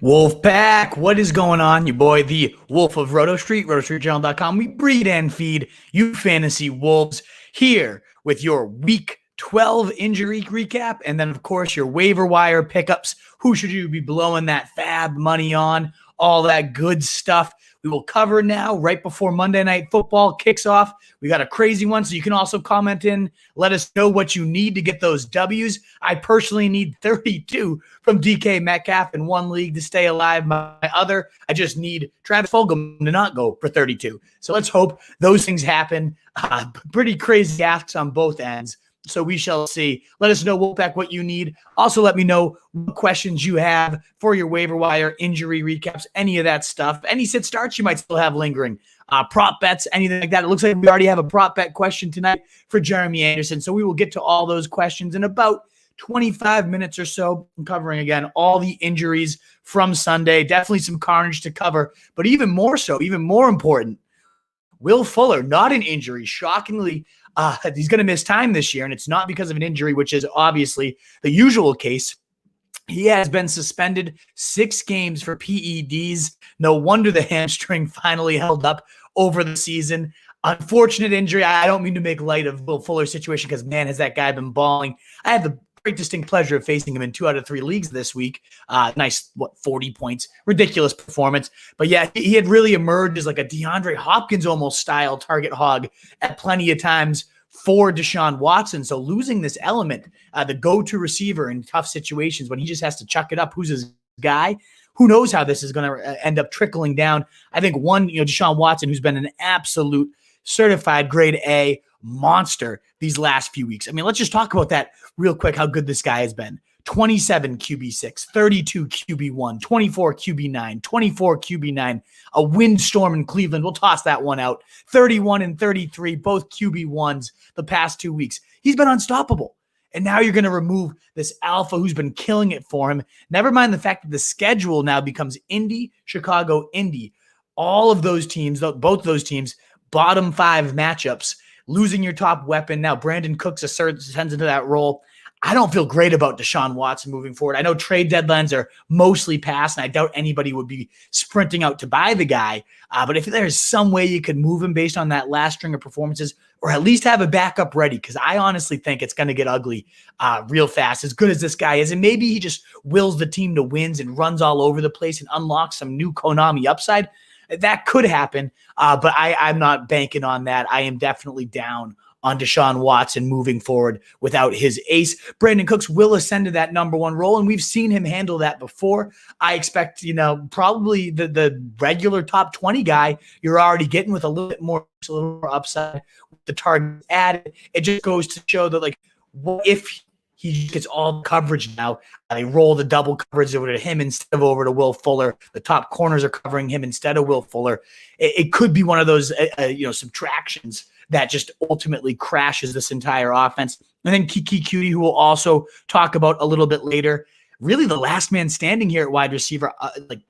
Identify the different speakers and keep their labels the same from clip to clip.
Speaker 1: Wolf Pack, what is going on? Your boy, the Wolf of Roto Street, rotostreetjournal.com. We breed and feed you fantasy wolves here with your week 12 injury recap. And then, of course, your waiver wire pickups. Who should you be blowing that fab money on? All that good stuff. We will cover now right before Monday Night Football kicks off. We got a crazy one, so you can also comment in. Let us know what you need to get those W's. I personally need 32 from DK Metcalf in one league to stay alive. My other, I just need Travis Fulgham to not go for 32. So let's hope those things happen. Pretty crazy asks on both ends. So we shall see. Let us know, Wolfpack, what you need. Also, let me know what questions you have for your waiver wire injury recaps, any of that stuff. Any sit starts you might still have lingering. Prop bets, anything like that. It looks like we already have a prop bet question tonight for Jeremy Anderson. So we will get to all those questions in about 25 minutes or so, covering, again, all the injuries from Sunday. Definitely some carnage to cover. But even more so, even more important, Will Fuller, not an injury. Shockingly, he's going to miss time this year, and it's not because of an injury, which is obviously the usual case. He has been suspended 6 games for PEDs. No wonder the hamstring finally held up over the season. Unfortunate injury. I don't mean to make light of Will Fuller's situation because, man, has that guy been balling. I had the great distinct pleasure of facing him in 2 out of 3 leagues this week. Nice, 40 points. Ridiculous performance. But yeah, he had really emerged as like a DeAndre Hopkins almost style target hog at plenty of times for Deshaun Watson. So losing this element, the go-to receiver in tough situations when he just has to chuck it up, who's his guy? Who knows how this is going to end up trickling down? I think Deshaun Watson, who's been an absolute certified grade A monster these last few weeks. I mean, let's just talk about that real quick, how good this guy has been. 27 QB6, 32 QB1, 24 QB9, 24 QB9, a windstorm in Cleveland. We'll toss that one out. 31 and 33, both QB1s the past 2 weeks. He's been unstoppable. And now you're going to remove this alpha who's been killing it for him. Never mind the fact that the schedule now becomes Indy, Chicago, Indy. All of those teams, both those teams, bottom 5 matchups. Losing your top weapon. Now Brandon Cooks ascends into that role. I don't feel great about Deshaun Watson moving forward. I know trade deadlines are mostly passed, and I doubt anybody would be sprinting out to buy the guy. But if there's some way you could move him based on that last string of performances, or at least have a backup ready, because I honestly think it's going to get ugly real fast, as good as this guy is. And maybe he just wills the team to wins and runs all over the place and unlocks some new Konami upside. That could happen, but I'm not banking on that. I am definitely down on Deshaun Watson moving forward without his ace. Brandon Cooks will ascend to that number 1 role, and we've seen him handle that before. I expect, probably the regular top 20 guy you're already getting with a little more upside with the target added. It just goes to show that, what if he gets all the coverage now? They roll the double coverage over to him instead of over to Will Fuller. The top corners are covering him instead of Will Fuller. It could be one of those, subtractions that just ultimately crashes this entire offense. And then Coutee, who we'll also talk about a little bit later. Really the last man standing here at wide receiver,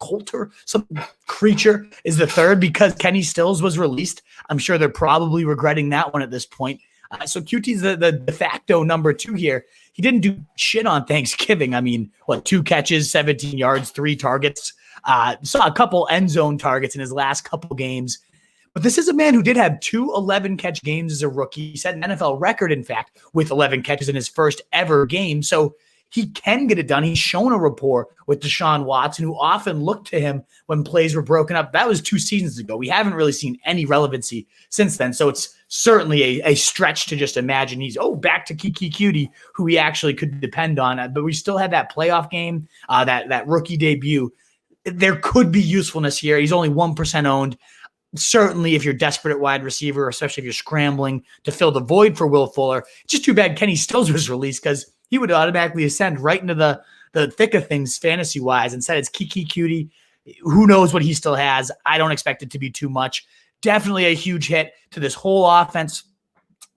Speaker 1: Coulter, some creature, is the third because Kenny Stills was released. I'm sure they're probably regretting that one at this point. So Coutee's the de facto number 2 here. He didn't do shit on Thanksgiving. I mean, 2 catches, 17 yards, 3 targets. Saw a couple end zone targets in his last couple games. But this is a man who did have 2 11-catch games as a rookie. He set an NFL record, in fact, with 11 catches in his first ever game. So he can get it done. He's shown a rapport with Deshaun Watson, who often looked to him when plays were broken up. That was 2 seasons ago. We haven't really seen any relevancy since then. So it's certainly a stretch to just imagine he's, back to Coutee, who he actually could depend on. But we still had that playoff game, that rookie debut. There could be usefulness here. He's only 1% owned. Certainly, if you're desperate at wide receiver, especially if you're scrambling to fill the void for Will Fuller, it's just too bad Kenny Stills was released because he would automatically ascend right into the thick of things fantasy-wise. Instead, it's Coutee. Who knows what he still has? I don't expect it to be too much. Definitely a huge hit to this whole offense,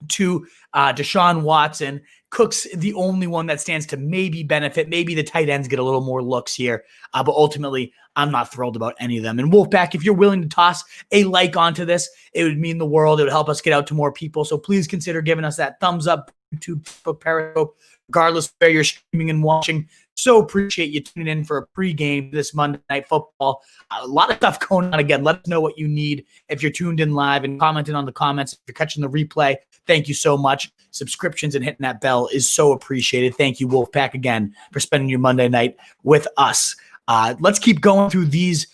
Speaker 1: to Deshaun Watson. Cook's the only one that stands to maybe benefit. Maybe the tight ends get a little more looks here. But ultimately, I'm not thrilled about any of them. And Wolfpack, if you're willing to toss a like onto this, it would mean the world. It would help us get out to more people. So please consider giving us that thumbs up, YouTube, Facebook, Periscope, regardless of where you're streaming and watching. So appreciate you tuning in for a pregame this Monday Night Football. A lot of stuff going on again. Let us know what you need if you're tuned in live and commenting on the comments. If you're catching the replay, thank you so much. Subscriptions and hitting that bell is so appreciated. Thank you, Wolfpack, again, for spending your Monday night with us. Let's keep going through these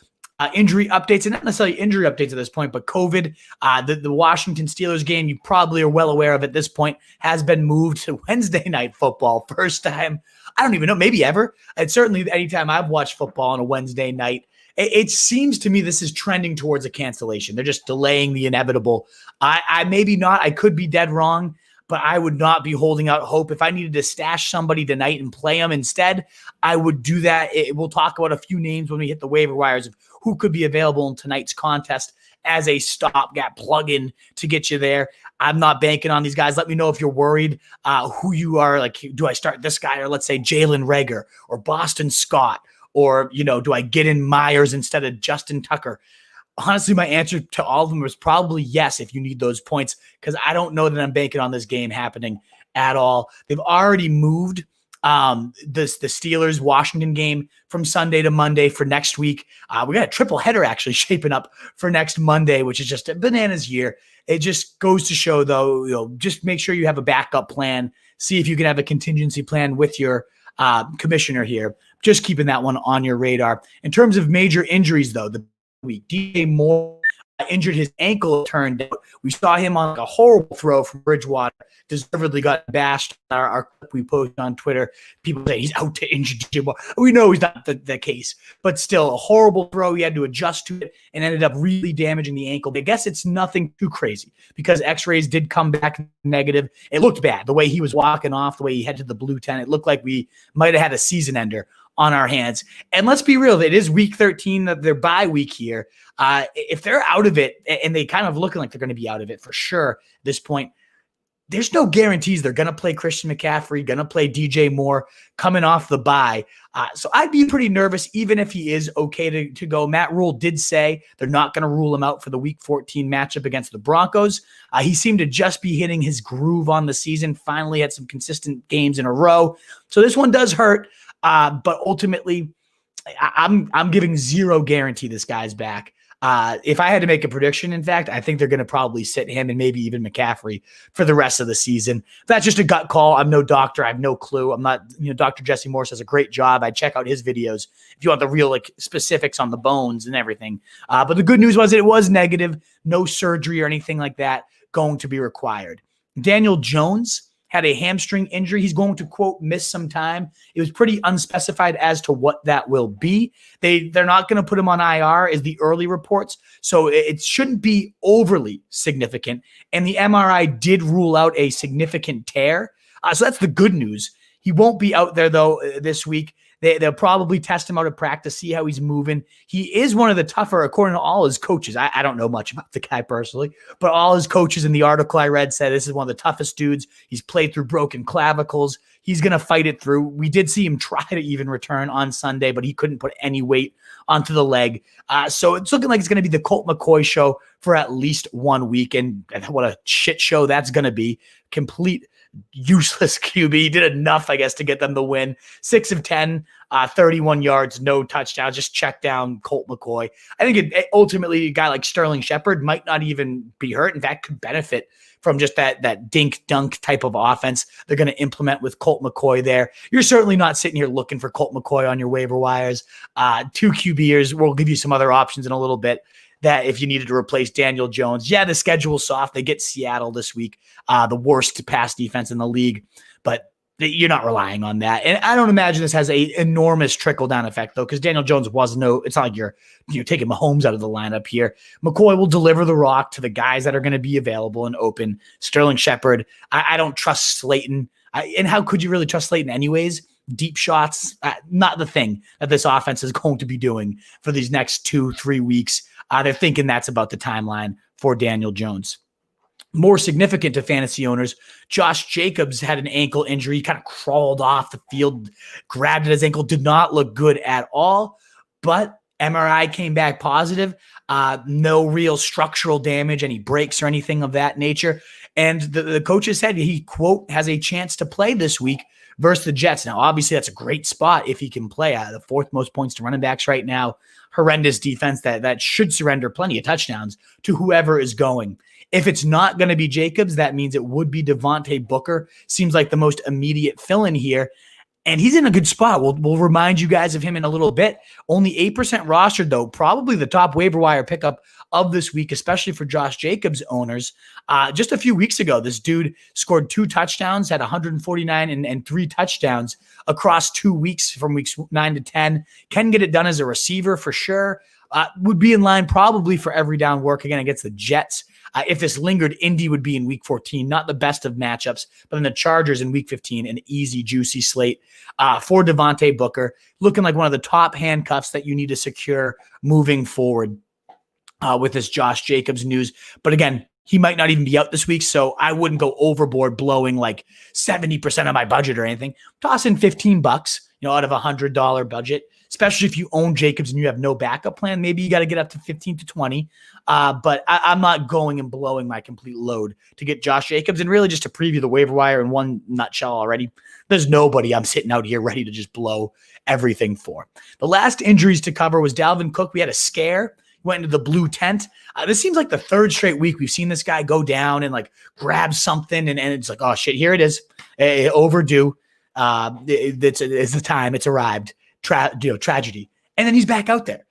Speaker 1: injury updates, and not necessarily injury updates at this point, but COVID. The Washington Steelers game, you probably are well aware of at this point, has been moved to Wednesday Night Football. First time, I don't even know, maybe ever. And certainly anytime I've watched football on a Wednesday night, it seems to me this is trending towards a cancellation. They're just delaying the inevitable. I maybe not. I could be dead wrong, but I would not be holding out hope. If I needed to stash somebody tonight and play them instead, I would do that. We'll talk about a few names when we hit the waiver wires of who could be available in tonight's contest as a stopgap plug-in to get you there. I'm not banking on these guys. Let me know if you're worried who you are. Like, do I start this guy or let's say Jalen Reagor or Boston Scott? Or, do I get in Myers instead of Justin Tucker? Honestly, my answer to all of them was probably yes if you need those points, because I don't know that I'm banking on this game happening at all. They've already moved the Steelers-Washington game from Sunday to Monday for next week. We got a triple header actually shaping up for next Monday, which is just a bananas year. It just goes to show, though, just make sure you have a backup plan. See if you can have a contingency plan with your commissioner here. Just keeping that one on your radar. In terms of major injuries, though, the week, DJ Moore injured his ankle, it turned out. We saw him on a horrible throw from Bridgewater. Deservedly got bashed. Our clip we posted on Twitter. People say he's out to injure DJ Moore. We know he's not the case, but still a horrible throw. He had to adjust to it and ended up really damaging the ankle. I guess it's nothing too crazy because x-rays did come back negative. It looked bad. The way he was walking off, the way he headed to the blue tent, it looked like we might have had a season ender on our hands. And let's be real, it is week 13, their bye week here. If they're out of it, and they kind of looking like they're going to be out of it for sure at this point, there's no guarantees they're going to play Christian McCaffrey, going to play DJ Moore coming off the bye. So I'd be pretty nervous even if he is okay to go. Matt Rule did say they're not going to rule him out for the week 14 matchup against the Broncos. He seemed to just be hitting his groove on the season, finally had some consistent games in a row. So this one does hurt, but ultimately I'm giving zero guarantee this guy's back. If I had to make a prediction, in fact, I think they're going to probably sit him and maybe even McCaffrey for the rest of the season. That's just a gut call. I'm no doctor. I have no clue. I'm not, Dr. Jesse Morse does a great job. I check out his videos if you want the real specifics on the bones and everything. But the good news was it was negative. No surgery or anything like that going to be required. Daniel Jones had a hamstring injury. He's going to, quote, miss some time. It was pretty unspecified as to what that will be. They're not going to put him on IR is the early reports, so it shouldn't be overly significant. And the MRI did rule out a significant tear. So that's the good news. He won't be out there, though, this week. They'll probably test him out at practice, see how he's moving. He is one of the tougher, according to all his coaches. I don't know much about the guy personally, but all his coaches in the article I read said this is one of the toughest dudes. He's played through broken clavicles. He's going to fight it through. We did see him try to even return on Sunday, but he couldn't put any weight onto the leg. So it's looking like it's going to be the Colt McCoy show for at least 1 week. And what a shit show that's going to be. Complete useless QB. He did enough, I guess, to get them the win. 6 of 10, 31 yards, no touchdowns, just check down Colt McCoy. I think ultimately a guy like Sterling Shepard might not even be hurt. In fact, could benefit from just that dink-dunk type of offense they're going to implement with Colt McCoy there. You're certainly not sitting here looking for Colt McCoy on your waiver wires. 2 QBers. We'll give you some other options in a little bit. That if you needed to replace Daniel Jones, the schedule's soft. They get Seattle this week, the worst pass defense in the league, but you're not relying on that. And I don't imagine this has a enormous trickle-down effect, though, because Daniel Jones it's not like you're taking Mahomes out of the lineup here. McCoy will deliver the rock to the guys that are going to be available and open. Sterling Shepard, I don't trust Slayton. And how could you really trust Slayton anyways? Deep shots, not the thing that this offense is going to be doing for these next 2-3 weeks. They're thinking that's about the timeline for Daniel Jones. More significant to fantasy owners, Josh Jacobs had an ankle injury. He kind of crawled off the field, grabbed at his ankle, did not look good at all, but MRI came back positive. No real structural damage, any breaks or anything of that nature. And the coaches said he, quote, has a chance to play this week versus the Jets. Now, obviously, that's a great spot if he can play. The fourth most points to running backs right now. Horrendous defense that should surrender plenty of touchdowns to whoever is going. If it's not going to be Jacobs, that means it would be Devontae Booker. Seems like the most immediate fill-in here. And he's in a good spot. We'll remind you guys of him in a little bit. Only 8% rostered, though. Probably the top waiver wire pickup of this week, especially for Josh Jacobs owners. Just a few weeks ago, this dude scored 2 touchdowns, had 149 and 3 touchdowns across 2 weeks from weeks 9 to 10. Can get it done as a receiver for sure. Would be in line probably for every down work again against the Jets. If this lingered, Indy would be in week 14. Not the best of matchups, but then the Chargers in week 15, an easy, juicy slate for Devontae Booker. Looking like one of the top handcuffs that you need to secure moving forward with this Josh Jacobs news. But again, he might not even be out this week, so I wouldn't go overboard blowing like 70% of my budget or anything. Toss in $15, out of $100 budget. Especially if you own Jacobs and you have no backup plan, maybe you got to get up to 15 to 20. But I'm not going and blowing my complete load to get Josh Jacobs. And really just to preview the waiver wire in one nutshell already, there's nobody I'm sitting out here ready to just blow everything for. The last injuries to cover was Dalvin Cook. We had a scare. Went into the blue tent. This seems like the third straight week we've seen this guy go down and like grab something. And it's like, oh, shit, here it is. Overdue. It's the time. It's arrived. Tragedy. And then he's back out there.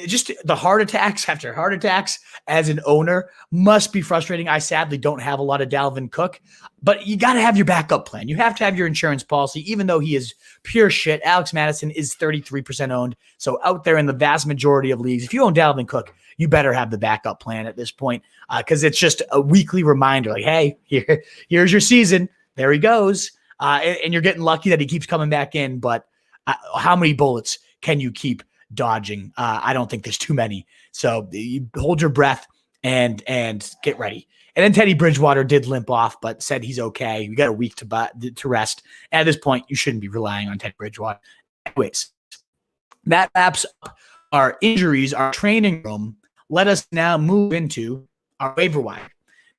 Speaker 1: Just the heart attacks after heart attacks as an owner must be frustrating. I sadly don't have a lot of Dalvin Cook, but you got to have your backup plan. You have to have your insurance policy, even though he is pure shit. Alex Mattison is 33% owned. So out there in the vast majority of leagues, if you own Dalvin Cook, you better have the backup plan at this point because it's just a weekly reminder like, hey, here's your season. There he goes. And you're getting lucky that he keeps coming back in, but how many bullets can you keep dodging? I don't think there's too many. So you hold your breath and get ready. And then Teddy Bridgewater did limp off, but said he's okay. You got a week to rest. At this point, you shouldn't be relying on Teddy Bridgewater. Anyways, that wraps up our injuries, our training room. Let us now move into our waiver wire.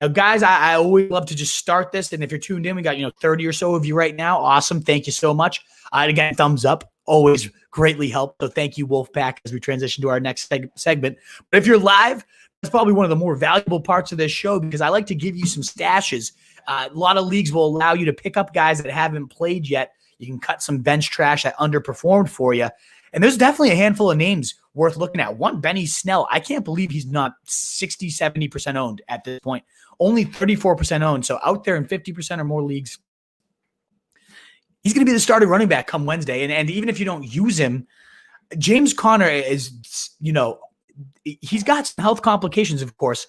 Speaker 1: Now, guys, I always love to just start this. And if you're tuned in, we got 30 or so of you right now. Awesome. Thank you so much. Again, thumbs up. Always greatly help. So thank you, Wolfpack, as we transition to our next segment. But if you're live, that's probably one of the more valuable parts of this show because I like to give you some stashes. A lot of leagues will allow you to pick up guys that haven't played yet. You can cut some bench trash that underperformed for you. And there's definitely a handful of names worth looking at. One, Benny Snell. I can't believe he's not 60, 70% owned at this point. Only 34% owned. So out there in 50% or more leagues, he's going to be the starting running back come Wednesday. And even if you don't use him, James Conner is, he's got some health complications, of course,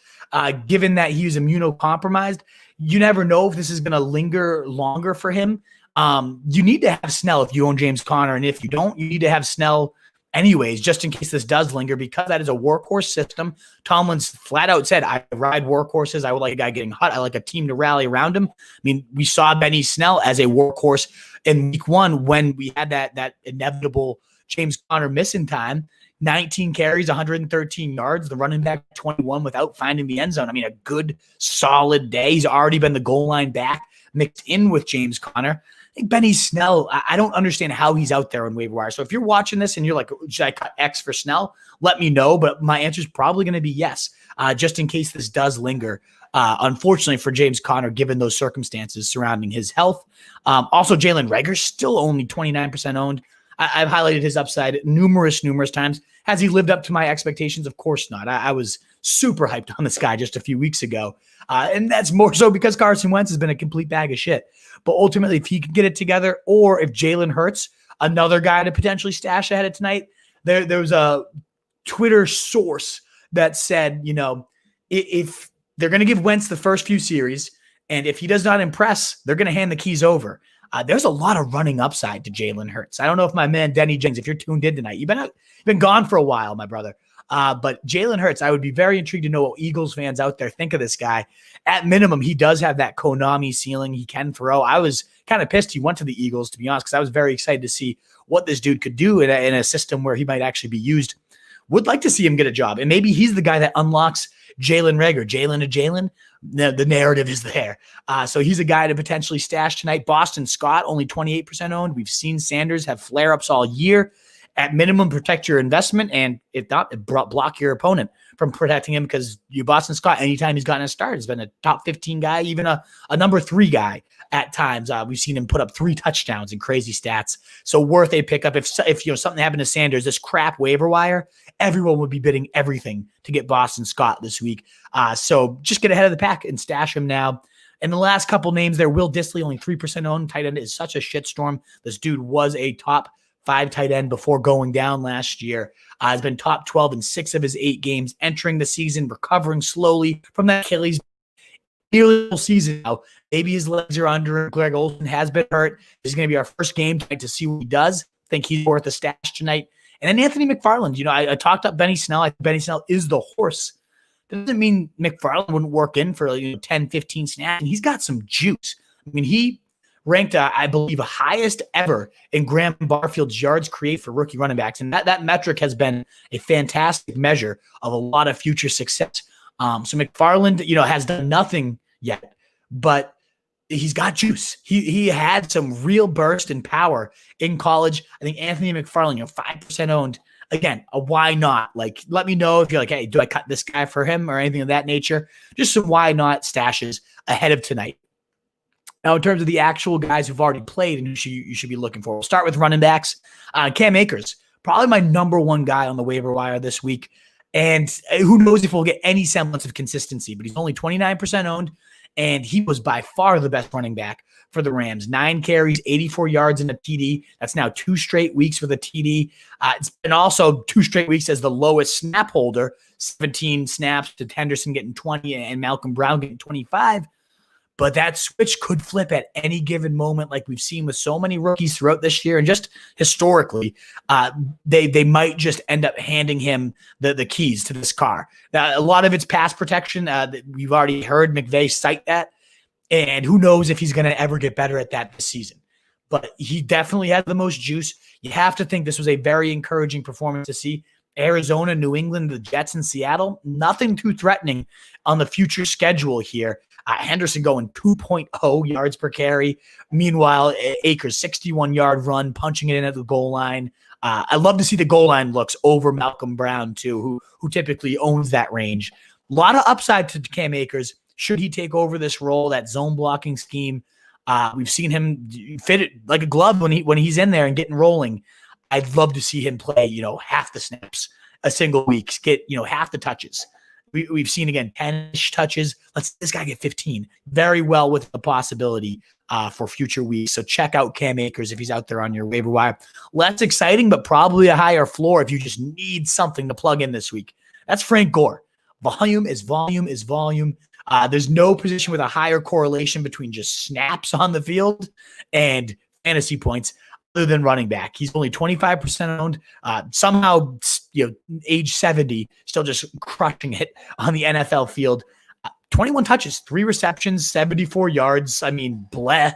Speaker 1: given that he's immunocompromised. You never know if this is going to linger longer for him. You need to have Snell if you own James Conner. And if you don't, you need to have Snell anyways, just in case this does linger, because that is a workhorse system. Tomlin's flat out said, I ride workhorses. I would like a guy getting hot. I like a team to rally around him. I mean, we saw Benny Snell as a workhorse in week 1 when we had that inevitable James Conner missing time. 19 carries, 113 yards, the running back 21 without finding the end zone. I mean, a good, solid day. He's already been the goal line back mixed in with James Conner. I think Benny Snell, I don't understand how he's out there on waiver wire. So if you're watching this and you're like, should I cut X for Snell? Let me know. But my answer is probably going to be yes, just in case this does linger. Unfortunately for James Conner, given those circumstances surrounding his health. Also, Jalen Reagor, still only 29% owned. I've highlighted his upside numerous times. Has he lived up to my expectations? Of course not. I was super hyped on this guy just a few weeks ago. And that's more so because Carson Wentz has been a complete bag of shit. But ultimately, if he can get it together, or if Jalen Hurts, another guy to potentially stash ahead of tonight, there was a Twitter source that said, if they're going to give Wentz the first few series, and if he does not impress, they're going to hand the keys over. There's a lot of running upside to Jalen Hurts. I don't know if my man Denny Jennings, if you're tuned in tonight, you've been gone for a while, my brother. But Jalen Hurts, I would be very intrigued to know what Eagles fans out there think of this guy. At minimum, he does have that Konami ceiling. He can throw. I was kind of pissed he went to the Eagles, to be honest, because I was very excited to see what this dude could do in a system where he might actually be used would like to see him get a job. And maybe he's the guy that unlocks Jalen Reagor. Jalen to Jalen, the narrative is there. So he's a guy to potentially stash tonight. Boston Scott, only 28% owned. We've seen Sanders have flare-ups all year. At minimum, protect your investment, and if not, block your opponent from protecting him, because you Boston Scott, anytime he's gotten a start, has been a top 15 guy, even a number 3 guy at times. We've seen him put up 3 touchdowns and crazy stats. So worth a pickup. If something happened to Sanders, this crap waiver wire, everyone would be bidding everything to get Boston Scott this week. So just get ahead of the pack and stash him now. And the last couple names there, Will Dissly, only 3% owned. Tight end is such a shitstorm. This dude was a top 5 tight end before going down last year. Has been top 12 in 6 of his 8 games, entering the season, recovering slowly from that Achilles nearly the whole season now. Maybe his legs are under him. Greg Olsen has been hurt. This is going to be our first game tonight to see what he does. I think he's worth a stash tonight. And then Anthony McFarland. I talked up Benny Snell. I think Benny Snell is the horse. Doesn't mean McFarland wouldn't work in for 10, 15 snaps. And he's got some juice. I mean, he ranked, I believe, highest ever in Graham Barfield's yards create for rookie running backs. And that metric has been a fantastic measure of a lot of future success. So McFarland, has done nothing yet, but he's got juice. He had some real burst in power in college. I think Anthony McFarland, 5% owned. Again, a why not? Let me know if you're like, hey, do I cut this guy for him or anything of that nature? Just some why not stashes ahead of tonight. Now, in terms of the actual guys who've already played and you should be looking for, we'll start with running backs. Cam Akers, probably my number 1 guy on the waiver wire this week. And who knows if we'll get any semblance of consistency, but he's only 29% owned, and he was by far the best running back for the Rams. 9 carries, 84 yards in a TD. That's now 2 straight weeks with a TD. It's been also 2 straight weeks as the lowest snap holder, 17 snaps to Henderson getting 20 and Malcolm Brown getting 25. But that switch could flip at any given moment, like we've seen with so many rookies throughout this year. And just historically, they might just end up handing him the keys to this car. Now, a lot of it's pass protection. We've already heard McVay cite that. And who knows if he's going to ever get better at that this season. But he definitely had the most juice. You have to think this was a very encouraging performance to see. Arizona, New England, the Jets, and Seattle, nothing too threatening on the future schedule here. Henderson going 2.0 yards per carry. Meanwhile, Akers 61-yard run, punching it in at the goal line. I love to see the goal line looks over Malcolm Brown too, who typically owns that range. A lot of upside to Cam Akers should he take over this role, that zone blocking scheme. We've seen him fit it like a glove when he's in there and getting rolling. I'd love to see him play, half the snaps a single week, get, half the touches. We've seen, again, 10-ish touches. Let's this guy get 15. Very well with the possibility for future weeks. So check out Cam Akers if he's out there on your waiver wire. Less exciting, but probably a higher floor if you just need something to plug in this week. That's Frank Gore. Volume is volume is volume. There's no position with a higher correlation between just snaps on the field and fantasy points other than running back. He's only 25% owned. Somehow, age 70, still just crushing it on the NFL field. 21 touches, 3 receptions, 74 yards. I mean, bleh.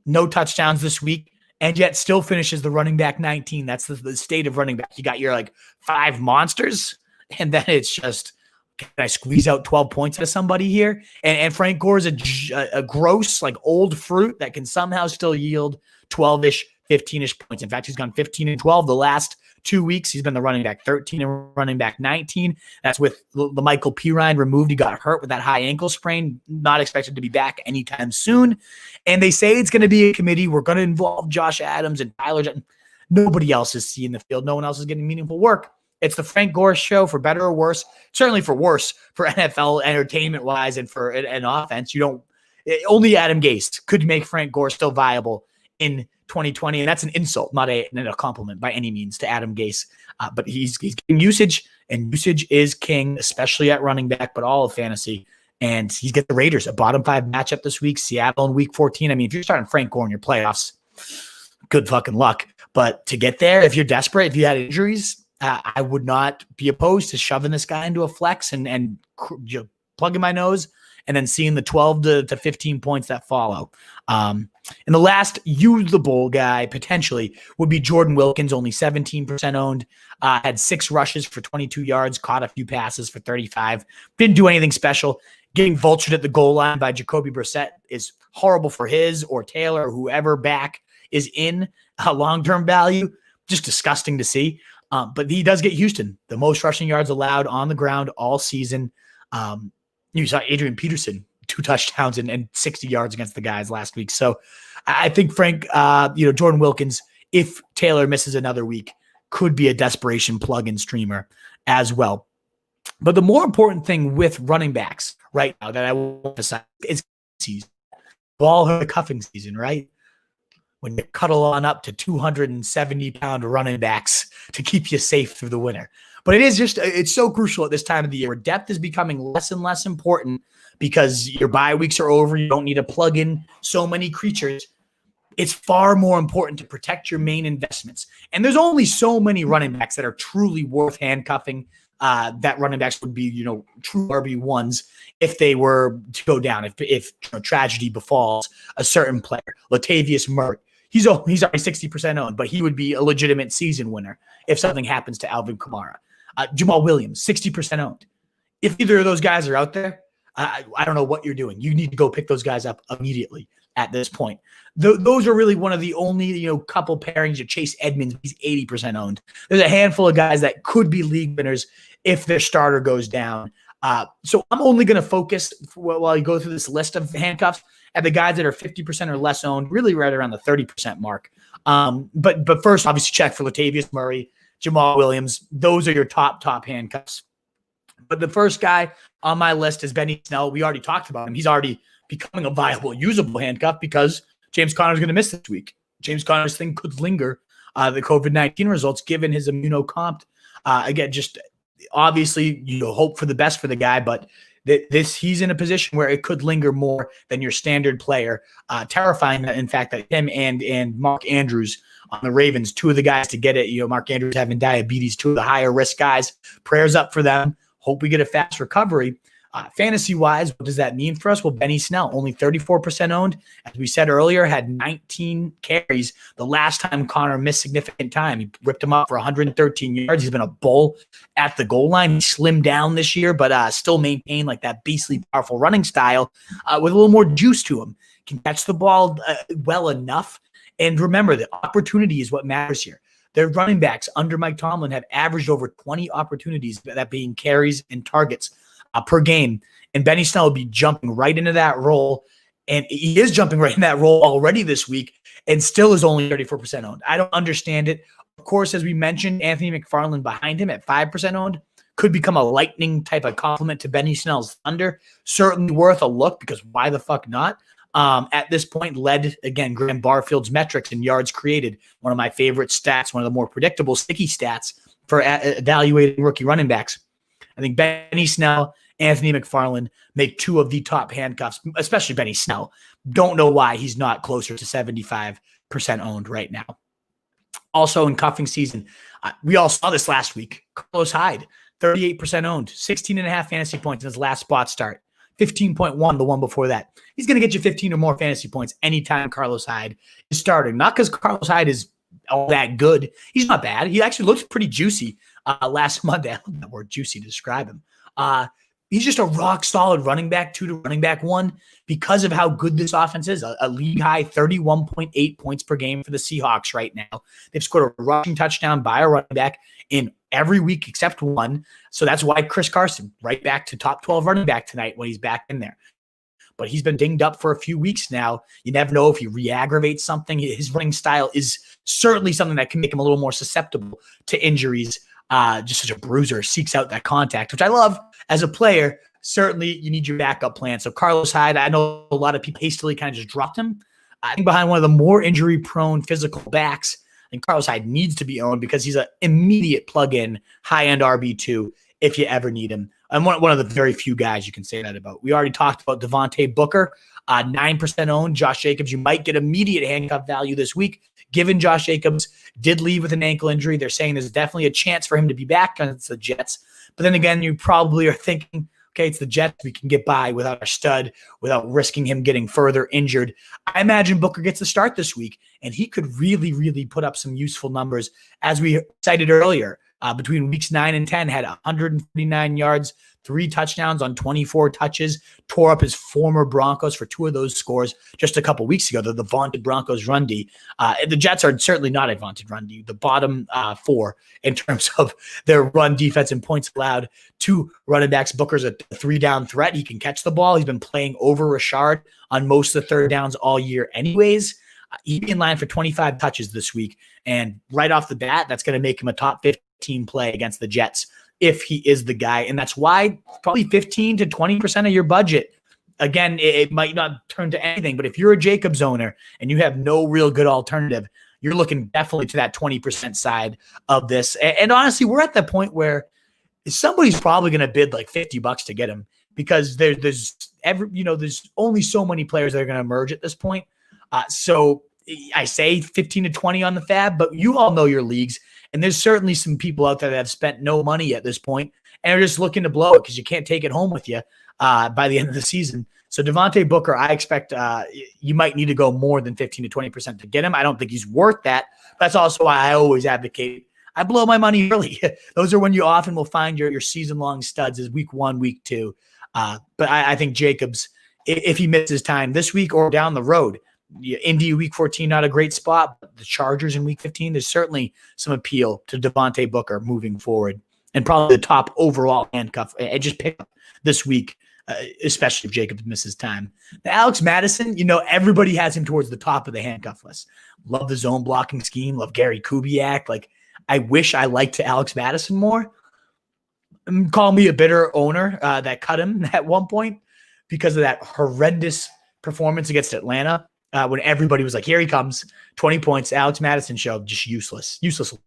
Speaker 1: No touchdowns this week, and yet still finishes the running back 19. That's the state of running back. You got your 5 monsters, and then it's just, can I squeeze out 12 points out of somebody here? And Frank Gore is a gross, old fruit that can somehow still yield 12-ish, 15-ish points. In fact, he's gone 15 and 12 the last 2 weeks. He's been the running back 13 and running back 19. That's with the Michael Perriman removed. He got hurt with that high ankle sprain. Not expected to be back anytime soon. And they say it's going to be a committee. We're going to involve Josh Adams and Tyler. Nobody else is seeing the field. No one else is getting meaningful work. It's the Frank Gore show, for better or worse. Certainly for worse, for NFL entertainment-wise and for an offense. Only Adam Gase could make Frank Gore still viable in 2020, and that's an insult, not a compliment by any means to Adam Gase. But he's getting usage, and usage is king, especially at running back, but all of fantasy. And he's got the Raiders, a bottom 5 matchup this week, Seattle in week 14. I mean, if you're starting Frank Gore in your playoffs, good fucking luck. But to get there, if you're desperate, if you had injuries, I would not be opposed to shoving this guy into a flex and plugging my nose and then seeing the 12 to 15 points that follow. And the last usable guy potentially would be Jordan Wilkins, only 17% owned, had 6 rushes for 22 yards, caught a few passes for 35, didn't do anything special. Getting vultured at the goal line by Jacoby Brissett is horrible for his or Taylor or whoever back is in long-term value. Just disgusting to see. But he does get Houston, the most rushing yards allowed on the ground all season. You saw Adrian Peterson, 2 touchdowns and 60 yards against the guys last week. So I think, Frank, Jordan Wilkins, if Taylor misses another week, could be a desperation plug-in streamer as well. But the more important thing with running backs right now that I will emphasize is season. Ball her cuffing season, right? When you cuddle on up to 270-pound running backs to keep you safe through the winter. But it's so crucial at this time of the year where depth is becoming less and less important because your bye weeks are over. You don't need to plug in so many creatures. It's far more important to protect your main investments. And there's only so many running backs that are truly worth handcuffing. That running backs would be, true RB1s if they were to go down, if tragedy befalls a certain player. Latavius Murray, he's already 60% owned, but he would be a legitimate season winner if something happens to Alvin Kamara. Jamal Williams, 60% owned. If either of those guys are out there, I don't know what you're doing. You need to go pick those guys up immediately at this point. Those are really one of the only, couple pairings. You Chase Edmonds, he's 80% owned. There's a handful of guys that could be league winners if their starter goes down. So I'm only going to focus while you go through this list of handcuffs at the guys that are 50% or less owned, really right around the 30% mark. But first, obviously, check for Latavius Murray, Jamal Williams. Those are your top handcuffs. But the first guy on my list is Benny Snell. We already talked about him. He's already becoming a viable, usable handcuff because James Conner's going to miss this week. James Conner's thing could linger, the COVID-19 results, given his immunocomp. Again, just obviously, hope for the best for the guy, but he's in a position where it could linger more than your standard player. Terrifying that, in fact, that him and Mark Andrews on the Ravens, 2 of the guys to get it. Mark Andrews having diabetes, 2 of the higher risk guys. Prayers up for them. Hope we get a fast recovery. Fantasy-wise, what does that mean for us? Well, Benny Snell, only 34% owned. As we said earlier, had 19 carries the last time Conner missed significant time. He ripped him up for 113 yards. He's been a bull at the goal line. He slimmed down this year, but still maintained like that beastly powerful running style with a little more juice to him. Can catch the ball well enough. And remember, the opportunity is what matters here. Their running backs under Mike Tomlin have averaged over 20 opportunities, that being carries and targets per game. And Benny Snell will be jumping right into that role. And he is jumping right in that role already this week and still is only 34% owned. I don't understand it. Of course, as we mentioned, Anthony McFarland behind him at 5% owned could become a lightning type of compliment to Benny Snell's thunder. Certainly worth a look because why the fuck not? At this point, led, again, Graham Barfield's metrics and yards created. One of my favorite stats, one of the more predictable, sticky stats for evaluating rookie running backs. I think Benny Snell, Anthony McFarland make 2 of the top handcuffs, especially Benny Snell. Don't know why he's not closer to 75% owned right now. Also in cuffing season, we all saw this last week. Carlos Hyde, 38% owned, 16.5 fantasy points in his last spot start. 15.1 the one before that. He's going to get you 15 or more fantasy points anytime Carlos Hyde is starting. Not because Carlos Hyde is all that good. He's not bad. He actually looks pretty juicy last Monday. I love that word juicy to describe him. He's just a rock solid running back 2 to running back 1 because of how good this offense is. A league high 31.8 points per game for the Seahawks right now. They've scored a rushing touchdown by a running back in every week except 1. So that's why Chris Carson, right back to top 12 running back tonight when he's back in there. But he's been dinged up for a few weeks now. You never know if he re-aggravates something. His running style is certainly something that can make him a little more susceptible to injuries. Just such a bruiser, seeks out that contact, which I love as a player. Certainly you need your backup plan. So Carlos Hyde, I know a lot of people hastily kind of just dropped him. I think behind one of the more injury-prone physical backs, and Carlos Hyde needs to be owned because he's an immediate plug-in high-end RB2 if you ever need him. I'm one of the very few guys you can say that about. We already talked about Devontae Booker, 9% owned. Josh Jacobs, you might get immediate handcuff value this week, given Josh Jacobs did leave with an ankle injury. They're saying there's definitely a chance for him to be back against the Jets. But then again, you probably are thinking, Okay, it's the Jets. We can get by without our stud, without risking him getting further injured. I imagine Booker gets the start this week, and he could really, really put up some useful numbers. As we cited earlier, between weeks 9 and 10, had 159 yards, 3 touchdowns on 24 touches, tore up his former Broncos for 2 of those scores just a couple weeks ago. The vaunted Broncos run D. The Jets are certainly not a vaunted run D. The bottom 4 in terms of their run defense and points allowed to running backs. Booker's a 3-down threat. He can catch the ball. He's been playing over Breshad on most of the third downs all year anyways. He'd be in line for 25 touches this week. And right off the bat, that's going to make him a top 15 play against the Jets if he is the guy. And that's why probably 15 to 20% of your budget. Again, it might not turn to anything, but if you're a Jacobs owner and you have no real good alternative, you're looking definitely to that 20% side of this. And honestly, we're at that point where somebody's probably going to bid like $50 to get him, because there's only so many players that are going to emerge at this point. So I say 15 to 20 on the fab, but you all know your leagues. And there's certainly some people out there that have spent no money at this point and are just looking to blow it because you can't take it home with you by the end of the season. So Devontae Booker, I expect you might need to go more than 15 to 20% to get him. I don't think he's worth that. That's also why I always advocate I blow my money early. Those are when you often will find your season-long studs is week 1, week 2. But I think Jacobs, if he misses time this week or down the road, Indy week 14, not a great spot. But the Chargers in week 15, there's certainly some appeal to Devontae Booker moving forward, and probably the top overall handcuff. And just pick up this week, especially if Jacobs misses time. Now, Alex Mattison, everybody has him towards the top of the handcuff list. Love the zone blocking scheme. Love Gary Kubiak. Like, I wish I liked Alex Mattison more. Call me a bitter owner that cut him at one point because of that horrendous performance against Atlanta. When everybody was like, here he comes, 20 points, Alex Mattison show, just useless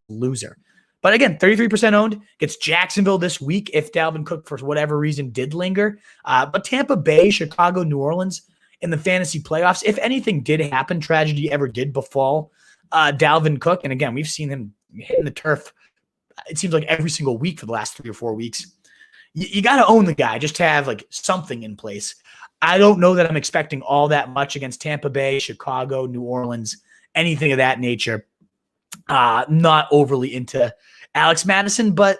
Speaker 1: loser. But again, 33% owned, gets Jacksonville this week if Dalvin Cook, for whatever reason, did linger. But Tampa Bay, Chicago, New Orleans in the fantasy playoffs, if anything did happen, tragedy ever did befall Dalvin Cook. And again, we've seen him hitting the turf, it seems like every single week for the last 3 or 4 weeks. You got to own the guy just to have like something in place. I don't know that I'm expecting all that much against Tampa Bay, Chicago, New Orleans, anything of that nature. Not overly into Alex Mattison, but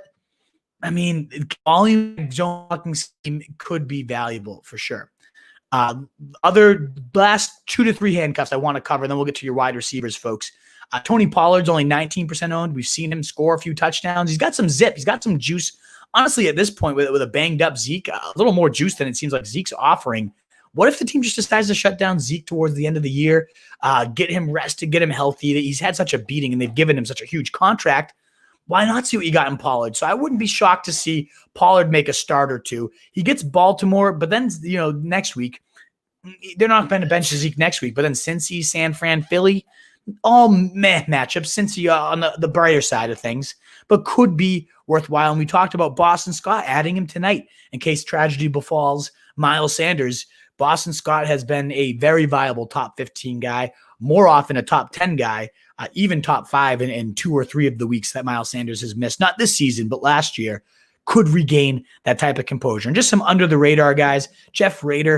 Speaker 1: I mean, volume zone blocking scheme could be valuable for sure. Other last 2 to 3 handcuffs I want to cover, and then we'll get to your wide receivers, folks. Tony Pollard's only 19% owned. We've seen him score a few touchdowns. He's got some zip. He's got some juice. Honestly, at this point, with a banged-up Zeke, a little more juice than it seems like Zeke's offering. What if the team just decides to shut down Zeke towards the end of the year, get him rested, get him healthy? He's had such a beating, and they've given him such a huge contract. Why not see what you got in Pollard? So I wouldn't be shocked to see Pollard make a start or two. He gets Baltimore, but then, next week, they're not going to bench Zeke next week. But then Cincy, San Fran, Philly, all matchups. Cincy on the brighter side of things, but could be worthwhile. And we talked about Boston Scott, adding him tonight in case tragedy befalls Miles Sanders. Boston Scott has been a very viable top 15 guy, more often a top 10 guy, even top 5 in 2 or 3 of the weeks that Miles Sanders has missed. Not this season, but last year. Could regain that type of composure. And just some under-the-radar guys. Jeff Wilson,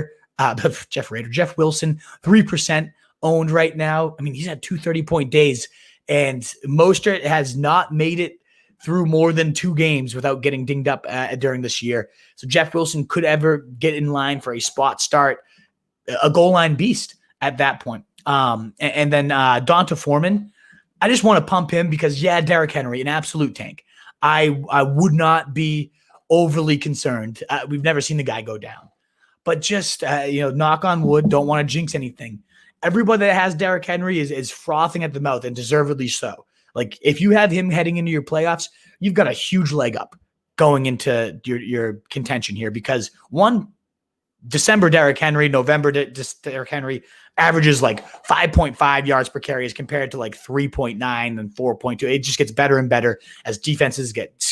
Speaker 1: 3% owned right now. I mean, he's had 2 30-point days, and Mostert has not made it through more than 2 games without getting dinged up during this year. So Jeff Wilson could ever get in line for a spot start, a goal line beast at that point. And then Donta Foreman, I just want to pump him because, Derrick Henry, an absolute tank. I would not be overly concerned. We've never seen the guy go down. But just, knock on wood, don't want to jinx anything. Everybody that has Derrick Henry is frothing at the mouth, and deservedly so. Like, if you have him heading into your playoffs, you've got a huge leg up going into your contention here because, one, December Derrick Henry, November Derrick Henry averages like 5.5 yards per carry as compared to like 3.9 and 4.2. It just gets better and better as defenses get,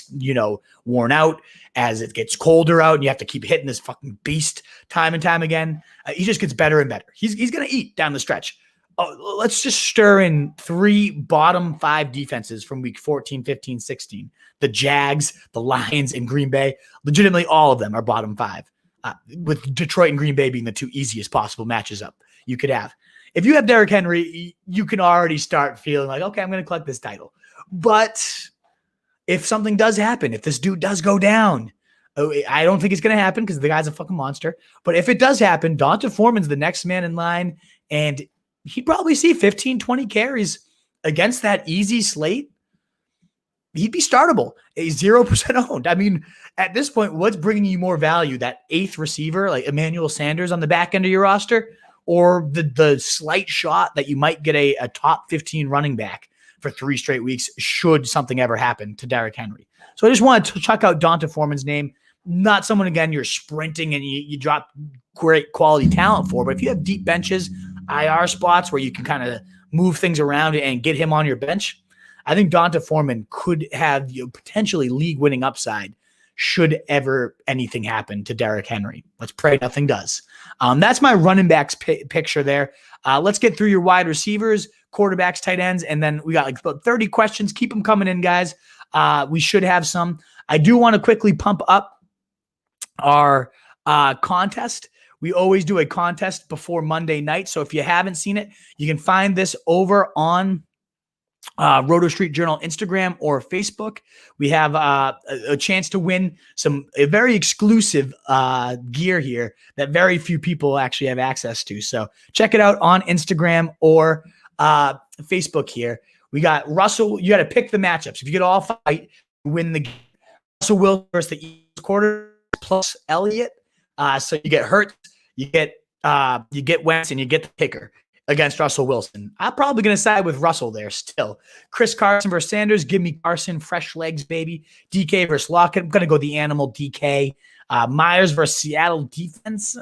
Speaker 1: worn out, as it gets colder out, and you have to keep hitting this fucking beast time and time again. He just gets better and better. He's going to eat down the stretch. let's just stir in 3 bottom 5 defenses from week 14, 15, 16. The Jags, the Lions, and Green Bay. Legitimately, all of them are bottom 5, with Detroit and Green Bay being the 2 easiest possible matches up you could have. If you have Derrick Henry, you can already start feeling like, okay, I'm going to collect this title. But if something does happen, if this dude does go down, I don't think it's going to happen because the guy's a fucking monster. But if it does happen, D'Onta Foreman's the next man in line, and he'd probably see 15, 20 carries against that easy slate. He'd be startable. He's 0% owned. I mean, at this point, what's bringing you more value? That 8th receiver, like Emmanuel Sanders on the back end of your roster, or the slight shot that you might get a top 15 running back for 3 straight weeks should something ever happen to Derrick Henry. So I just wanted to check out D'Onta Foreman's name. Not someone, again, you're sprinting and you drop great quality talent for, but if you have deep benches, IR spots where you can kind of move things around and get him on your bench, I think D'Onta Foreman could have potentially league-winning upside should ever anything happen to Derrick Henry. Let's pray nothing does. That's my running backs picture there. Let's get through your wide receivers, quarterbacks, tight ends, and then we got like about 30 questions. Keep them coming in, guys. We should have some. I do want to quickly pump up our contest. We always do a contest before Monday night. So if you haven't seen it, you can find this over on Roto Street Journal Instagram or Facebook. We have a chance to win a very exclusive gear here that very few people actually have access to. So check it out on Instagram or Facebook here. We got Russell. You got to pick the matchups. If you get all 5, win the game. Russell Wilson versus the Eagles quarter plus Elliott. So you get Hurts, you get Wentz, and you get the kicker against Russell Wilson. I'm probably going to side with Russell there still. Chris Carson versus Sanders. Give me Carson. Fresh legs, baby. DK versus Lockett. I'm going to go the animal DK. Myers versus Seattle defense.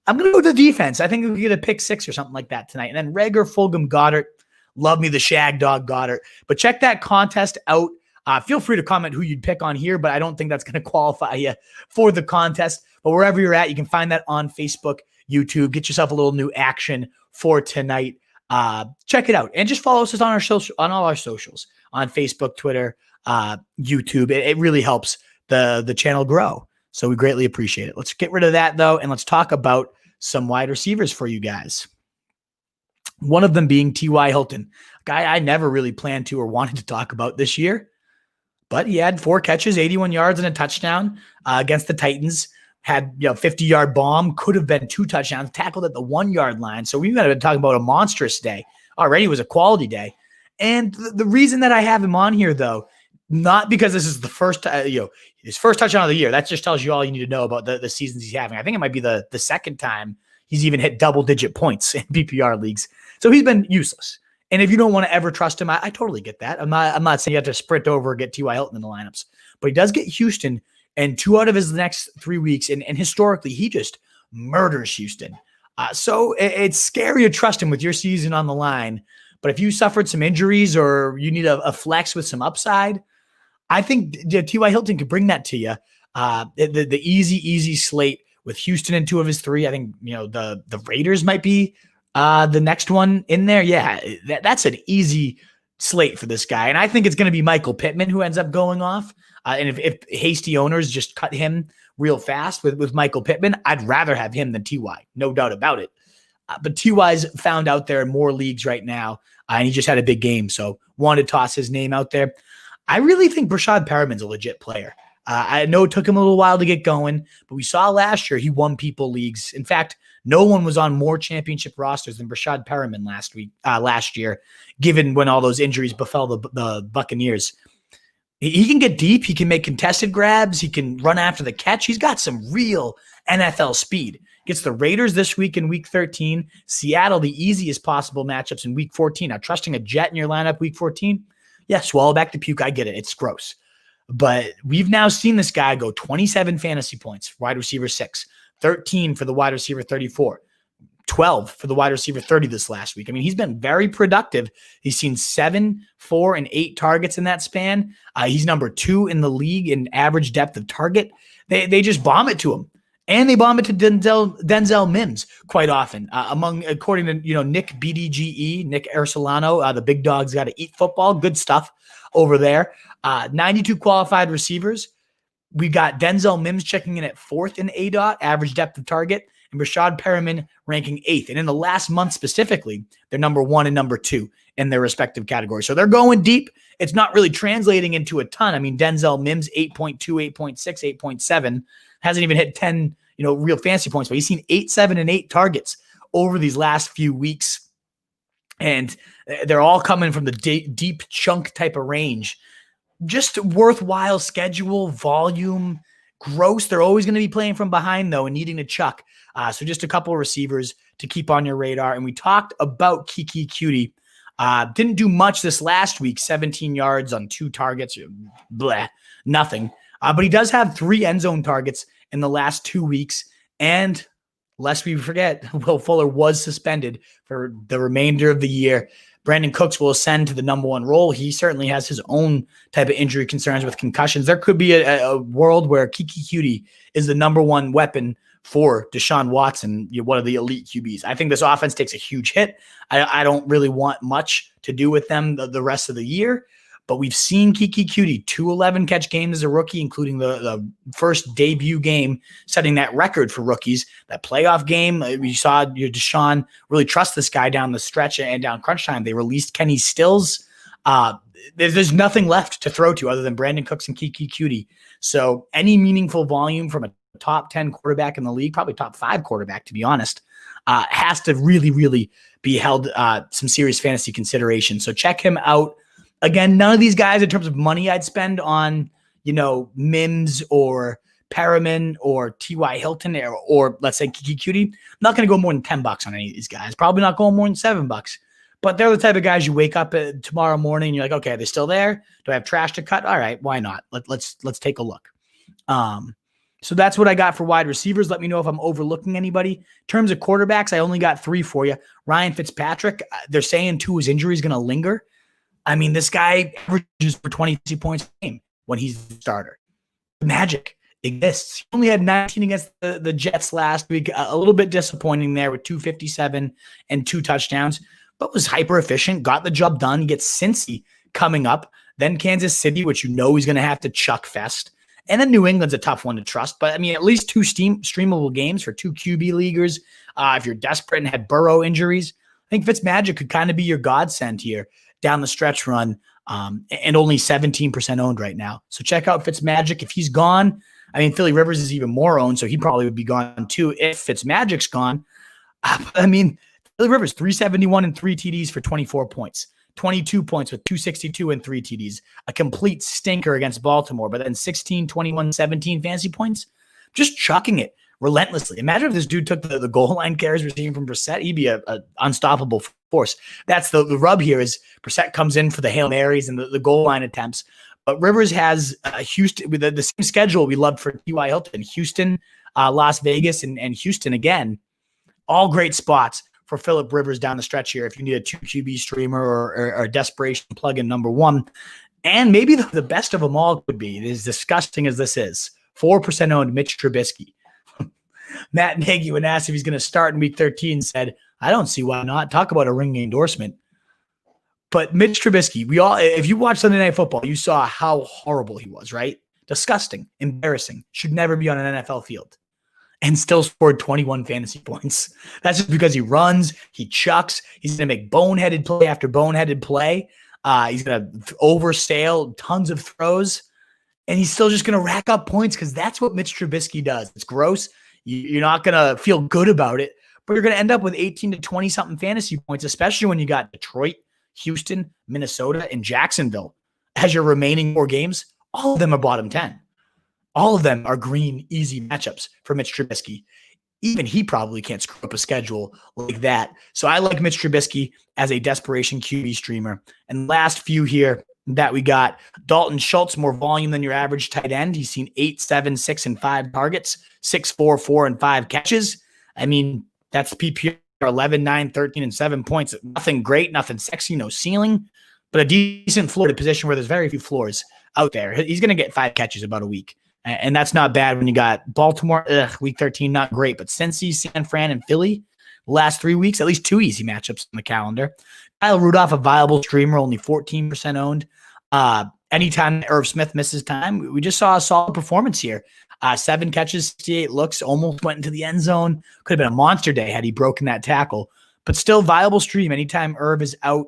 Speaker 1: I'm going to go with the defense. I think we get a pick 6 or something like that tonight. And then Reagor, Fulgham, Goddard. Love me the shag dog Goddard. But check that contest out. Feel free to comment who you'd pick on here, but I don't think that's going to qualify you for the contest. But wherever you're at, you can find that on Facebook, YouTube. Get yourself a little new action for tonight. Check it out. And just follow us on all our socials, on Facebook, Twitter, YouTube. It really helps the channel grow. So we greatly appreciate it. Let's get rid of that, though, and let's talk about some wide receivers for you guys. One of them being TY Hilton, a guy I never really planned to or wanted to talk about this year. But he had 4 catches, 81 yards, and a touchdown against the Titans. Had 50-yard bomb, could have been 2 touchdowns, tackled at the 1-yard line. So we've got to talk about a monstrous day. Already was a quality day. And the reason that I have him on here, though, not because this is the first, his first touchdown of the year. That just tells you all you need to know about the seasons he's having. I think it might be the second time he's even hit double-digit points in PPR leagues. So he's been useless. And if you don't want to ever trust him, I totally get that. I'm not saying you have to sprint over and get T.Y. Hilton in the lineups. But he does get Houston, and 2 out of his next 3 weeks. And historically, he just murders Houston. So it's scary to trust him with your season on the line. But if you suffered some injuries or you need a flex with some upside, I think T.Y. Hilton could bring that to you. The easy slate with Houston in 2 of his 3. I think the Raiders might be the next one in there. Yeah, that's an easy slate for this guy. And I think it's going to be Michael Pittman who ends up going off. And if hasty owners just cut him real fast with Michael Pittman, I'd rather have him than TY. No doubt about it. But TY's found out there in more leagues right now. And he just had a big game. So wanted to toss his name out there. I really think Breshad Perriman's a legit player. I know it took him a little while to get going, but we saw last year he won people leagues. In fact, no one was on more championship rosters than Breshad Perriman last year, given when all those injuries befell the Buccaneers. He can get deep. He can make contested grabs. He can run after the catch. He's got some real NFL speed. Gets the Raiders this week in week 13. Seattle, the easiest possible matchups in week 14. Now, trusting a Jet in your lineup week 14? Yeah, swallow back the puke. I get it. It's gross. But we've now seen this guy go 27 fantasy points, wide receiver 6, 13 for the wide receiver 34, 12 for the wide receiver 30 this last week. I mean, he's been very productive. He's seen 7, 4, and 8 targets in that span. He's number 2 in the league in average depth of target. They just bomb it to him. And they bomb it to Denzel Mims quite often. According to Nick BDGE, Nick Arsolano, the big dog's got to eat football. Good stuff over there. 92 qualified receivers. We got Denzel Mims checking in at 4th in ADOT, average depth of target, and Breshad Perriman ranking 8th. And in the last month specifically, they're number 1 and number 2 in their respective categories. So they're going deep. It's not really translating into a ton. I mean, Denzel Mims, 8.2, 8.6, 8.7, hasn't even hit 10, real fantasy points, but he's seen 8, 7, and 8 targets over these last few weeks. And they're all coming from the deep chunk type of range. Just worthwhile schedule, volume, gross. They're always going to be playing from behind, though, and needing to chuck. So just a couple of receivers to keep on your radar. And we talked about Keke Coutee. Didn't do much this last week, 17 yards on 2 targets. Nothing. But he does have 3 end zone targets in the last 2 weeks. And lest we forget, Will Fuller was suspended for the remainder of the year. Brandon Cooks will ascend to the number 1 role. He certainly has his own type of injury concerns with concussions. There could be a world where Keke Coutee is the number 1 weapon for Deshaun Watson, one of the elite QBs. I think this offense takes a huge hit. I don't really want much to do with them the rest of the year. But we've seen Keke Coutee, 211 catch games as a rookie, including the first debut game, setting that record for rookies. That playoff game, we saw Deshaun really trust this guy down the stretch and down crunch time. They released Kenny Stills. There's nothing left to throw to other than Brandon Cooks and Keke Coutee. So any meaningful volume from a top 10 quarterback in the league, probably top 5 quarterback, to be honest, has to really, really be held some serious fantasy consideration. So check him out. Again, none of these guys in terms of money I'd spend on, Mims or Perriman or TY Hilton or let's say Keke Coutee. I'm not going to go more than $10 on any of these guys. Probably not going more than $7. But they're the type of guys you wake up tomorrow morning and you're like, okay, they're still there. Do I have trash to cut? All right, why not? Let's take a look. So that's what I got for wide receivers. Let me know if I'm overlooking anybody. In terms of quarterbacks, I only got 3 for you. Ryan Fitzpatrick, they're saying too his injury is going to linger. I mean, this guy averages for 22 points a game when he's the starter. The magic exists. He only had 19 against the Jets last week. A little bit disappointing there with 257 and 2 touchdowns, but was hyper efficient, got the job done. He gets Cincy coming up, then Kansas City, which he's going to have to chuck fest. And then New England's a tough one to trust. But, I mean, at least 2 streamable games for 2 QB leaguers. If you're desperate and had Burrow injuries, I think Fitzmagic could kind of be your godsend here down the stretch run, and only 17% owned right now. So check out Fitzmagic. If he's gone, I mean, Philly Rivers is even more owned, so he probably would be gone too if Fitzmagic's gone. I mean, Philly Rivers, 371 and 3 TDs for 24 points. 22 points with 262 and 3 TDs. A complete stinker against Baltimore, but then 16, 21, 17 fantasy points. Just chucking it relentlessly. Imagine if this dude took the goal line carries receiving from Brissett. He'd be a unstoppable force. That's the rub here is Brissett comes in for the Hail Marys and the goal line attempts. But Rivers has Houston with the same schedule we loved for TY Hilton. Houston, Las Vegas, and Houston again. All great spots for Phillip Rivers down the stretch here if you need a 2 QB streamer or a desperation plug-in number 1. And maybe the best of them all could be, as disgusting as this is, 4% owned Mitch Trubisky. Matt Nagy, when asked if he's going to start in week 13, said, I don't see why not. Talk about a ringing endorsement. But Mitch Trubisky, if you watched Sunday Night Football, you saw how horrible he was, right? Disgusting, embarrassing, should never be on an NFL field. And still scored 21 fantasy points. That's just because he runs, he chucks, he's going to make boneheaded play after boneheaded play. He's going to oversail tons of throws. And he's still just going to rack up points because that's what Mitch Trubisky does. It's gross. You're not going to feel good about it, but you're going to end up with 18 to 20-something fantasy points, especially when you got Detroit, Houston, Minnesota, and Jacksonville as your remaining 4 games. All of them are bottom 10. All of them are green, easy matchups for Mitch Trubisky. Even he probably can't screw up a schedule like that. So I like Mitch Trubisky as a desperation QB streamer. And last few here that we got, Dalton Schultz, more volume than your average tight end. He's seen 8, 7, 6, and 5 targets, 6, 4, 4, and 5 catches. I mean, that's PPR 11, 9, 13, and 7 points. Nothing great, nothing sexy, no ceiling, but a decent floor to position where there's very few floors out there. He's going to get 5 catches about a week. And that's not bad when you got Baltimore, week 13, not great, but Cincy, San Fran, and Philly, last 3 weeks, at least 2 easy matchups on the calendar. Kyle Rudolph, a viable streamer, only 14% owned. Anytime Irv Smith misses time, we just saw a solid performance here. 7 catches, 68 looks, almost went into the end zone. Could have been a monster day had he broken that tackle, but still viable stream anytime Irv is out,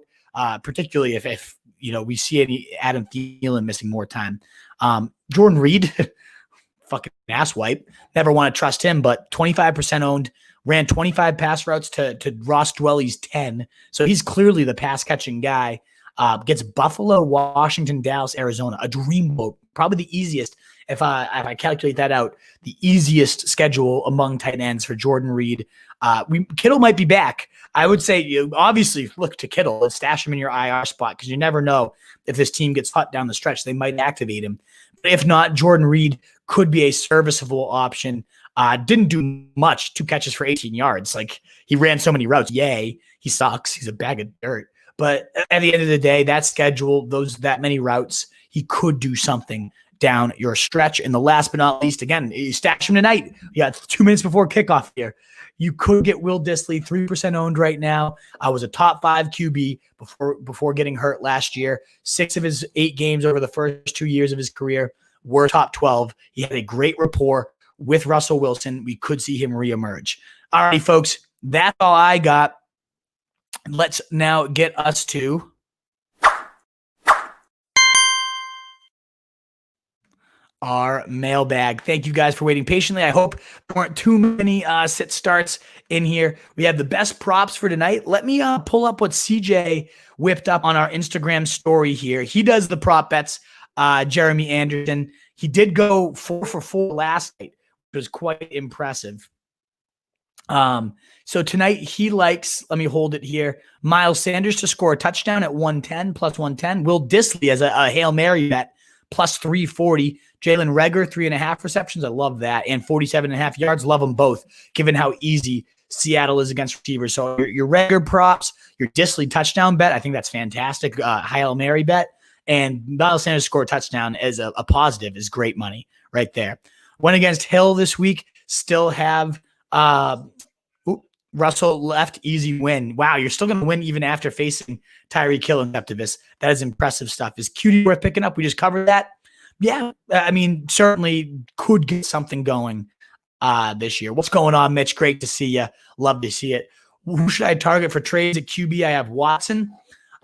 Speaker 1: particularly if we see any Adam Thielen missing more time. Jordan Reed, fucking asswipe. Never want to trust him, but 25% owned, ran 25 pass routes to Ross Dwelly's 10. So he's clearly the pass catching guy. Gets Buffalo, Washington, Dallas, Arizona, a dreamboat, probably the easiest. If I calculate that out, the easiest schedule among tight ends for Jordan Reed. Kittle might be back. I would say obviously look to Kittle and stash him in your IR spot because you never know if this team gets hot down the stretch. They might activate him. But if not, Jordan Reed could be a serviceable option. Didn't do much, 2 catches for 18 yards. Like he ran so many routes. Yay, he sucks. He's a bag of dirt. But at the end of the day, that schedule, that many routes, he could do something down your stretch. And the last but not least, again, you stash him tonight. You got 2 minutes before kickoff here. You could get Will Dissly, 3% owned right now. I was a top 5 QB before getting hurt last year. 6 of his 8 games over the first 2 years of his career were top 12. He had a great rapport with Russell Wilson. We could see him reemerge. All right, folks, that's all I got. Let's now get us to our mailbag. Thank you guys for waiting patiently. I hope there weren't too many sit starts in here. We have the best props for tonight. Let me pull up what CJ whipped up on our Instagram story here. He does the prop bets, Jeremy Anderson. He did go 4 for 4 last night, which was quite impressive. So tonight he likes, let me hold it here, Miles Sanders to score a touchdown at 110, plus 110. Will Dissly as a Hail Mary bet, plus 340. Jalen Reagor, 3.5 receptions. I love that. And 47.5 yards. Love them both, given how easy Seattle is against receivers. So your Reagor props, your Dissly touchdown bet, I think that's fantastic. Hail Mary bet. And Miles Sanders score a touchdown as a positive is great money right there. Went against Hill this week. Still have Russell left, easy win. Wow, you're still going to win even after facing Tyreek Hill and Septimus. That is impressive stuff. Is Coutee worth picking up? We just covered that. Yeah, I mean, certainly could get something going this year. What's going on, Mitch? Great to see you. Love to see it. Who should I target for trades at QB? I have Watson.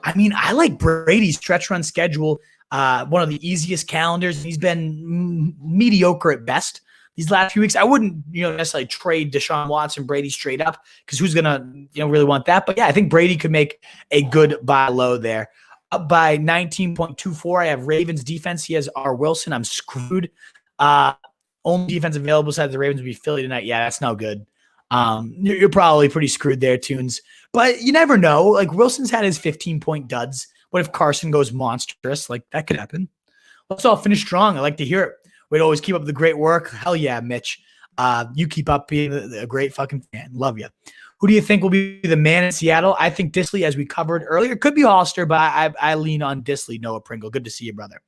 Speaker 1: I mean, I like Brady's stretch run schedule. One of the easiest calendars. He's been mediocre at best these last few weeks. I wouldn't, necessarily trade Deshaun Watson, Brady straight up, because who's gonna, really want that? But yeah, I think Brady could make a good buy low there. Up by 19.24, I have Ravens defense. He has R. Wilson. I'm screwed. Only defense available besides the Ravens would be Philly tonight. Yeah, that's no good. You're probably pretty screwed there, Tunes. But you never know. Like Wilson's had his 15-point duds. What if Carson goes monstrous? Like that could happen. Let's all finish strong. I like to hear it. We'd always keep up the great work. Hell yeah, Mitch. You keep up being a great fucking fan. Love you. Who do you think will be the man in Seattle? I think Dissly, as we covered earlier, could be Hollister, but I lean on Dissly, Noah Pringle. Good to see you, brother.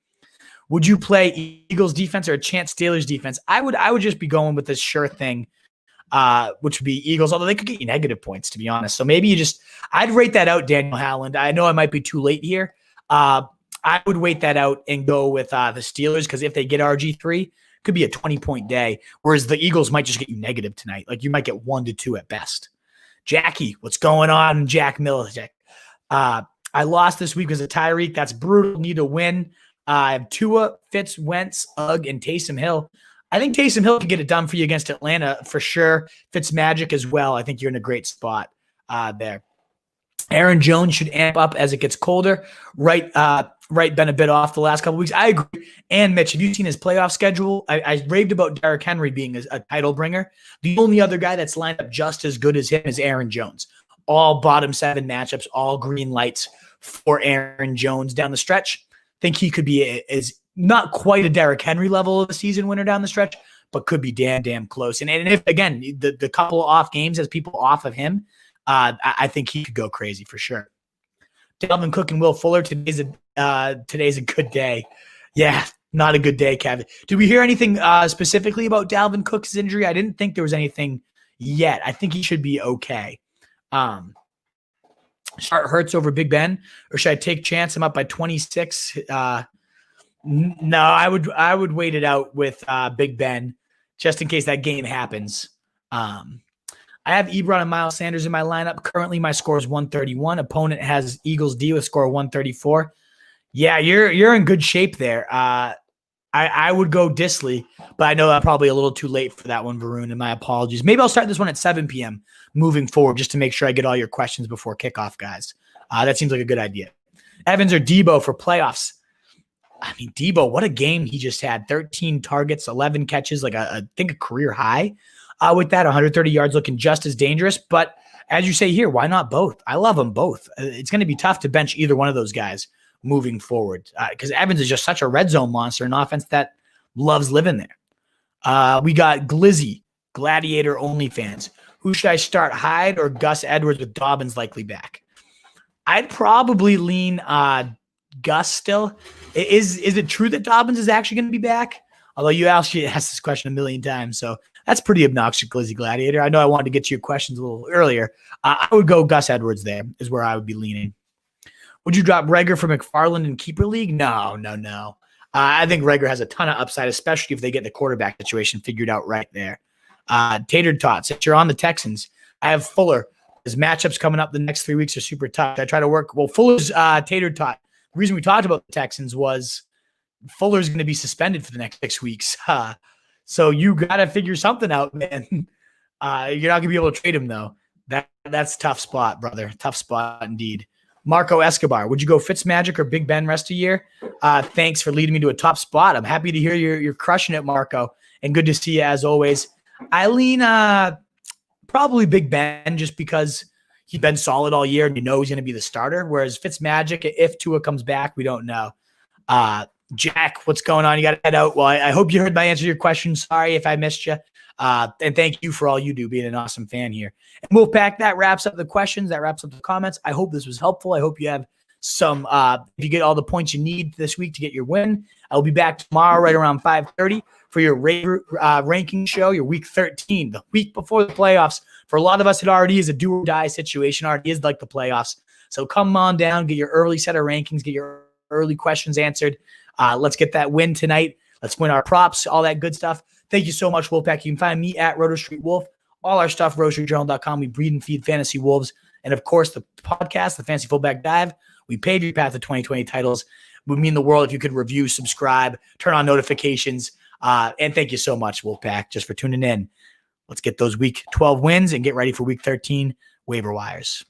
Speaker 1: Would you play Eagles defense or a chance Steelers defense? I would just be going with this sure thing, which would be Eagles, although they could get you negative points, to be honest. So maybe I'd rate that out, Daniel Howland. I know I might be too late here. I would wait that out and go with the Steelers, because if they get RG3, could be a 20-point day, whereas the Eagles might just get you negative tonight. Like you might get 1 to 2 at best. Jackie, what's going on, Jack Millicek? I lost this week because of Tyreek. That's brutal. Need to win. I have Tua, Fitz, Wentz, Ugg, and Taysom Hill. I think Taysom Hill can get it done for you against Atlanta for sure. Fitz Magic as well. I think you're in a great spot there. Aaron Jones should amp up as it gets colder. Right, been a bit off the last couple weeks. I agree. And Mitch, have you seen his playoff schedule? I raved about Derrick Henry being a title bringer. The only other guy that's lined up just as good as him is Aaron Jones. All bottom 7 matchups, all green lights for Aaron Jones down the stretch. Think he could be is not quite a Derrick Henry level of a season winner down the stretch, but could be damn close. And if again the couple off games has people off of him, I think he could go crazy for sure. Dalvin Cook and Will Fuller, today's a good day. Yeah, Not a good day, Kevin. Did we hear anything specifically about Dalvin Cook's injury? I didn't think there was anything yet. I think he should be okay. Start Hurts over Big Ben, or should I take chance? I'm up by 26. No, I would wait it out with Big Ben just in case that game happens. I have Ebron and Miles Sanders in my lineup. Currently, my score is 131. Opponent has Eagles D with score 134. Yeah, you're in good shape there. I would go Disley, but I know I'm probably a little too late for that one, Varun, and my apologies. Maybe I'll start this one at 7 p.m. moving forward just to make sure I get all your questions before kickoff, guys. That seems like a good idea. Evans or Debo for playoffs? I mean, Debo, what a game he just had. 13 targets, 11 catches, like I think a career high. With that, 130 yards looking just as dangerous. But as you say here, why not both? I love them both. It's going to be tough to bench either one of those guys moving forward because Evans is just such a red zone monster, an offense that loves living there. We got Glizzy, Gladiator OnlyFans. Who should I start, Hyde or Gus Edwards with Dobbins likely back? I'd probably lean Gus still. Is it true that Dobbins is actually going to be back? Although you actually asked this question a million times, so that's pretty obnoxious, Glizzy Gladiator. I know I wanted to get to your questions a little earlier. I would go Gus Edwards there is where I would be leaning. Would you drop Reagor for McFarland in Keeper League? No. I think Reagor has a ton of upside, especially if they get the quarterback situation figured out right there. Tater Tots, if you're on the Texans, I have Fuller. His matchups coming up the next 3 weeks are super tough. I try to work. Well, Fuller's Tater Tot. The reason we talked about the Texans was Fuller's going to be suspended for the next 6 weeks. So you got to figure something out, man. You're not going to be able to trade him, though. That's a tough spot, brother. Tough spot indeed. Marco Escobar, would you go Fitzmagic or Big Ben rest of the year? Thanks for leading me to a top spot. I'm happy to hear you're crushing it, Marco, and good to see you as always. I lean probably Big Ben just because he's been solid all year and you know he's going to be the starter, whereas Fitzmagic, if Tua comes back, we don't know. Jack, what's going on? You got to head out. Well, I hope you heard my answer to your question. Sorry if I missed you. And thank you for all you do, being an awesome fan here. And Wolfpack, that wraps up the questions. That wraps up the comments. I hope this was helpful. I hope you have some, if you get all the points you need this week to get your win. I'll be back tomorrow right around 5:30 for your ranking show, your week 13, the week before the playoffs. For a lot of us, it already is a do or die situation, already is like the playoffs. So come on down, get your early set of rankings, get your early questions answered. Let's get that win tonight. Let's win our props, all that good stuff. Thank you so much, Wolfpack. You can find me at Roto Street Wolf. All our stuff, RotoStreetJournal.com. We breed and feed fantasy wolves. And, of course, the podcast, the Fantasy Fullback Dive. We paved your path to 2020 titles. It would mean the world if you could review, subscribe, turn on notifications. And thank you so much, Wolfpack, just for tuning in. Let's get those week 12 wins and get ready for week 13 waiver wires.